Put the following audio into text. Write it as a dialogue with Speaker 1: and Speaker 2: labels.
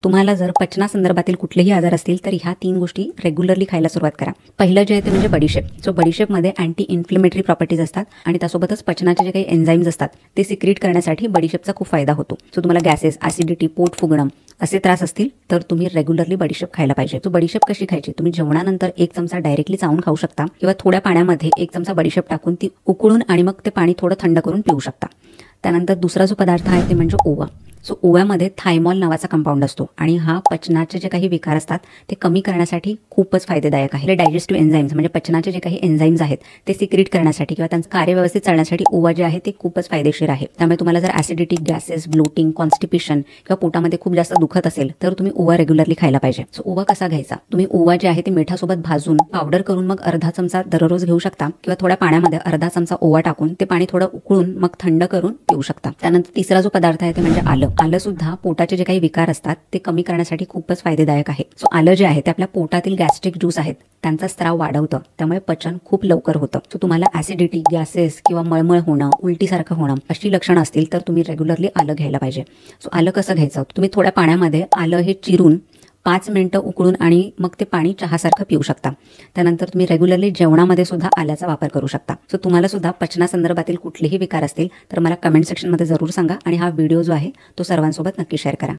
Speaker 1: तुम्हाला जर पचनासंदर्भातील कुठलेही आजार असतील तर ह्या 3 गोष्टी रेग्युलरली खायला सुरुवात करा। पहिलं जे आहे ते म्हणजे बडीशेप। सो बडीशेपमध्ये अँटी इन्फ्लेमेटरी प्रॉपर्टीज असतात आणि त्यासोबतच पचनाचे जे काही एन्झाईम्स असतात ते सिक्रीट करण्यासाठी बडीशेपचा खूप फायदा होतो। सो तुम्हाला गॅसेस, ॲसिडिटी, पोट फुगणं असे त्रास असतील तर तुम्ही रेग्युलरली बडीशेप खायला पाहिजे। सो बडीशेप कशी खायची? तुम्ही जेवणानंतर 1 चमचा डायरेक्टली चावून खाऊ शकता किंवा थोड्या पाण्यामध्ये 1 चमचा बडीशेप टाकून ती उकळून आणि मग ते पाणी थोडं थंड करून पिऊ शकता। त्यानंतर दुसरा जो पदार्थ आहे ते म्हणजे ओवा। सो ओव्यामध्ये थायमॉल नावाचा कंपाऊंड असतो आणि हा पचनाचे जे काही विकार असतात ते कमी करण्यासाठी खूपच फायदेदायक आहे। डायजेस्टिव्ह एन्झाईम्स म्हणजे पचनाचे जे काही एन्झाईम्स आहेत ते सिक्रीट करण्यासाठी किंवा त्यांचं कार्य व्यवस्थित चालण्यासाठी ओवा जे आहे ते खूपच फायदेशीर आहे। त्यामुळे तुम्हाला जर ॲसिडिटी, गॅसेस, ब्लोटिंग, कॉन्स्टिपेशन किंवा पोटामध्ये खूप जास्त दुखत असेल तर तुम्ही ओवा रेग्युलरली खायला पाहिजे। सो ओवा कसा घ्यायचा? तुम्ही ओवा जे आहे ते मिठासोबत भाजून पावडर करून मग अर्धा चमचा दररोज घेऊ शकता किंवा थोड्या पाण्यामध्ये अर्धा चमचा ओवा टाकून ते पाणी थोडं उकळून मग थंड करून पिऊ शकता। त्यानंतर तिसरा जो पदार्थ आहे ते म्हणजे आलं। आलं सुद्धा पोटाचे जे काही विकार असतात ते कमी करण्यासाठी खूपच फायदेदायक आहे। सो आलं जे आहे ते आपल्या पोटातील गॅस्ट्रिक ज्यूस आहेत त्यांचा स्त्राव वाढवतं, त्यामुळे पचन खूप लवकर होतं। सो तुम्हाला ॲसिडिटी, गॅसेस किंवा मळमळ होणं, उलटीसारखं होणं अशी लक्षणं असतील तर तुम्ही रेग्युलरली आलं घ्यायला पाहिजे। सो आलं कसं घ्यायचं? तुम्ही थोड्या पाण्यामध्ये आलं हे चिरून 5 मिनिटं उकळून आणि मग ते पाणी चहासारखं पिऊ शकता। त्यानंतर तुम्ही रेग्युलरली जेवणामध्ये सुद्धा आल्याचा वापर करू शकता। सो तुम्हाला सुद्धा पचनासंदर्भातील कुठलेही विकार असतील तर मला कमेंट सेक्शनमध्ये जरूर सांगा आणि हा व्हिडिओ जो आहे तो सर्वांसोबत नक्की शेअर करा।